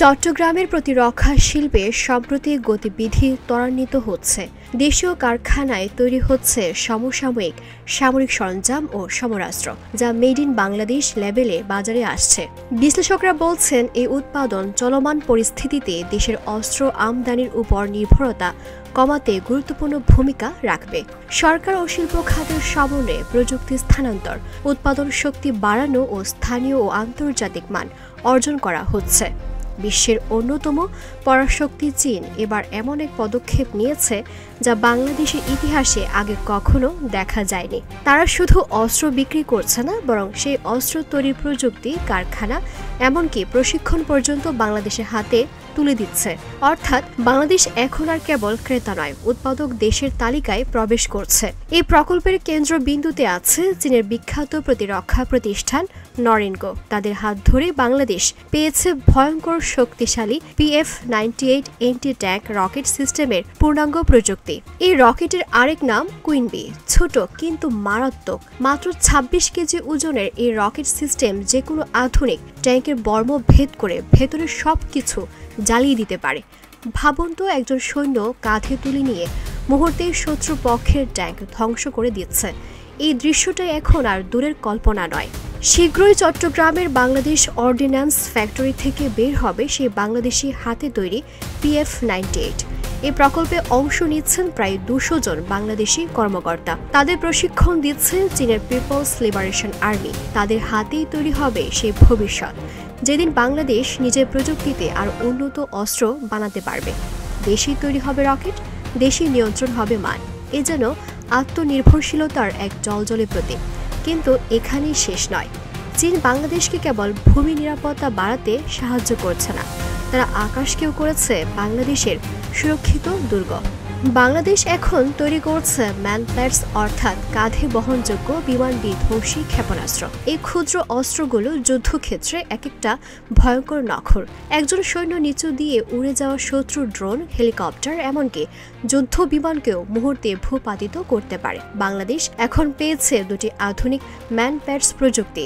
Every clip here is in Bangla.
চট্টগ্রামের প্রতিরক্ষা শিল্পে সম্প্রতি গতিবিধি ত্বরান্বিত হচ্ছে। দেশীয় কারখানায় তৈরি হচ্ছে সমসাময়িক সামরিক সরঞ্জাম ও সমরাস্ত্র, যা মেড ইন বাংলাদেশ লেবেলে বাজারে আসছে। বিশ্লেষকরা বলছেন, এই উৎপাদন চলমান পরিস্থিতিতে দেশের অস্ত্র আমদানির উপর নির্ভরতা কমাতে গুরুত্বপূর্ণ ভূমিকা রাখবে। সরকার ও শিল্প খাতের সমন্বয়ে প্রযুক্তি স্থানান্তর, উৎপাদন শক্তি বাড়ানো ও স্থানীয় ও আন্তর্জাতিক মান অর্জন করা হচ্ছে। বিশ্বের অন্যতম পরাশক্তি চীন এবার এমন এক পদক্ষেপ নিয়েছে যা বাংলাদেশের ইতিহাসে আগে কখনো দেখা যায়নি। তারা শুধু অস্ত্র বিক্রি করছে না, বরং সেই অস্ত্র তৈরির প্রযুক্তি, কারখানা, এমনকি প্রশিক্ষণ পর্যন্ত বাংলাদেশের হাতে তুলে দিচ্ছে। অর্থাৎ বাংলাদেশ এখন আর কেবল ক্রেতা নয়, উৎপাদক দেশের তালিকায় প্রবেশ করছে। এই প্রকল্পের কেন্দ্রবিন্দুতে আছে চীনের বিখ্যাত প্রতিরক্ষা প্রতিষ্ঠান নরেনগো। তাদের হাত ধরে বাংলাদেশ পেয়েছে ভয়ঙ্কর শক্তিশালী PF-98 এন্টি ট্যাঙ্ক রকেট সিস্টেমের পূর্ণাঙ্গ প্রযুক্তি। এই রকেটের আরেক নাম কুইন বি। ছোট কিন্তু মারাত্মক, মাত্র ২৬ কেজি ওজনের এই রকেট সিস্টেম যে কোনো আধুনিক ট্যাঙ্কের বর্ম ভেদ করে ভেতরের সবকিছু জ্বালিয়ে দিতে পারে। ভাবুন তো, একজন সৈন্য কাঁধে তুলে নিয়ে মুহূর্তেই শত্রু পক্ষের ট্যাঙ্ক ধ্বংস করে দিচ্ছে। এই দৃশ্যটা এখন আর দূরের কল্পনা নয়। শীঘ্রই চট্টগ্রামের বাংলাদেশ অর্ডিন্যান্স ফ্যাক্টরি থেকে বের হবে সেই বাংলাদেশি হাতে তৈরি PF-98। এই প্রকল্পে অংশ নিচ্ছেন প্রায় ২০০ জন বাংলাদেশি কর্মকর্তা। তাদের প্রশিক্ষণ দিচ্ছে চীনের পিপলস লিবারেশন আর্মি। তাদের হাতেই তৈরি হবে সেই ভবিষ্যৎ, যেদিন বাংলাদেশ নিজের প্রযুক্তিতে আর উন্নত অস্ত্র বানাতে পারবে। দেশেই তৈরি হবে রকেট, দেশেই নিয়ন্ত্রণ হবে মান। এ যেন আত্মনির্ভরশীলতার এক জ্বলজ্বলে প্রতীক। কিন্তু এখানেই শেষ নয়। চীন বাংলাদেশকে কেবল ভূমি নিরাপত্তা বাড়াতে সাহায্য করছে না, তারা আকাশকেও করেছে বাংলাদেশের সুরক্ষিত দুর্গ। বাংলাদেশ এখন তৈরি করছে ম্যানপ্যাডস, অর্থাৎ কাঁধে বহনযোগ্য বিমান বিধ্বংসী ক্ষেপণাস্ত্র। এই ক্ষুদ্র অস্ত্রগুলো যুদ্ধক্ষেত্রে এক একটা ভয়ঙ্কর নখর। একজন সৈন্য নিচু দিয়ে উড়ে যাওয়া শত্রু ড্রোন, হেলিকপ্টার, এমনকি যুদ্ধ বিমানকেও মুহূর্তে ভূপাতিত করতে পারে। বাংলাদেশ এখন পেয়েছে দুটি আধুনিক ম্যানপ্যাডস প্রযুক্তি,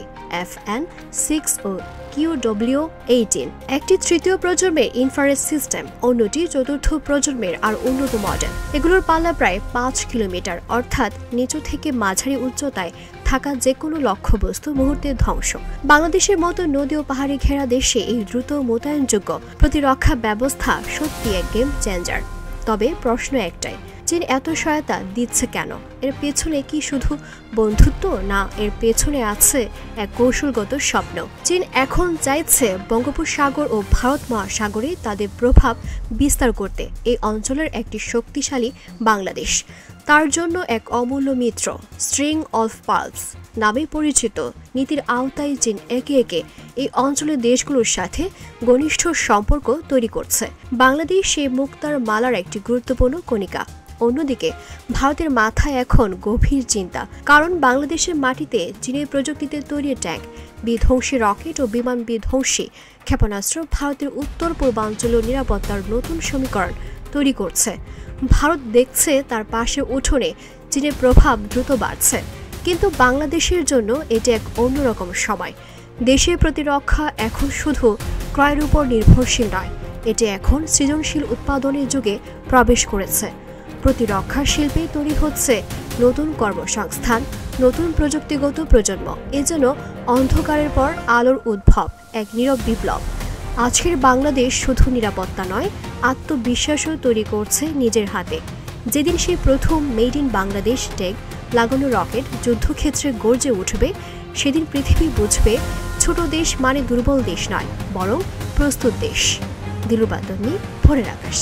FN-6 ও QW-18। একটি তৃতীয় প্রজন্মের ইনফ্রারেড সিস্টেম, অন্যটি চতুর্থ প্রজন্মের আর উন্নত মডেল। এগুলোর পাল্লা প্রায় ৫ কিলোমিটার, অর্থাৎ নিচু থেকে মাঝারি উচ্চতায় থাকা যে কোনো লক্ষ্যবস্তু মুহূর্তে ধ্বংস। বাংলাদেশের মতো নদী ও পাহাড়ি ঘেরা দেশে এই দ্রুত মোতায়েনযোগ্য প্রতিরক্ষা ব্যবস্থা সত্যি এক গেম চেঞ্জার। তবে প্রশ্ন একটাই, চীন এত সহায়তা দিচ্ছে কেন? এর পেছনে কি শুধু বন্ধুত্ব, না এর পেছনে আছে এক কৌশলগত স্বপ্ন? চীন এখন চাইছে বঙ্গোপসাগর ও ভারত মহাসাগরে তাদের প্রভাব বিস্তার করতে। এই অঞ্চলের একটি শক্তিশালী বাংলাদেশ তার জন্য এক অমূল্য মিত্র। স্ট্রিং অফ পার্লস নামে পরিচিত নীতির আওতায় চীন একে একে এই অঞ্চলের দেশগুলোর সাথে ঘনিষ্ঠ সম্পর্ক তৈরি করছে। বাংলাদেশ সেই মুক্তার মালার একটি গুরুত্বপূর্ণ কণিকা। অন্যদিকে ভারতের মাথায় এখন গভীর চিন্তা, কারণ বাংলাদেশের মাটিতে চীনের প্রযুক্তিতে তৈরি ট্যাঙ্ক বিধ্বংসী রকেট ও বিমান বিধ্বংসী ক্ষেপণাস্ত্র ভারতের উত্তর পূর্বাঞ্চলীয় নিরাপত্তার নতুন সমীকরণ তৈরি করছে। ভারত দেখছে তার পাশে উঠোনে চীনের প্রভাব দ্রুত বাড়ছে, কিন্তু বাংলাদেশের জন্য এটি এক অন্যরকম সময়। দেশের প্রতিরক্ষা এখন শুধু ক্রয়ের উপর নির্ভরশীল নয়, এটি এখন সৃজনশীল উৎপাদনের যুগে প্রবেশ করেছে। প্রতিরক্ষা শিল্পে তৈরি হচ্ছে নতুন কর্মসংস্থান, নতুন প্রযুক্তিগত প্রজন্ম। এ যেন অন্ধকারের পর আলোর উদ্ভব, এক নীরব বিপ্লব। আজকের বাংলাদেশ শুধু নিরাপত্তা নয়, আত্মবিশ্বাসও তৈরি করছে নিজের হাতে। যেদিন সেই প্রথম মেড ইন বাংলাদেশ ট্যাগ লাগানো রকেট যুদ্ধক্ষেত্রে গর্জে উঠবে, সেদিন পৃথিবী বুঝবে ছোট দেশ মানে দুর্বল দেশ নয়, বরং প্রস্তুত দেশ। দিলুবাদনী, ভোরের আকাশ।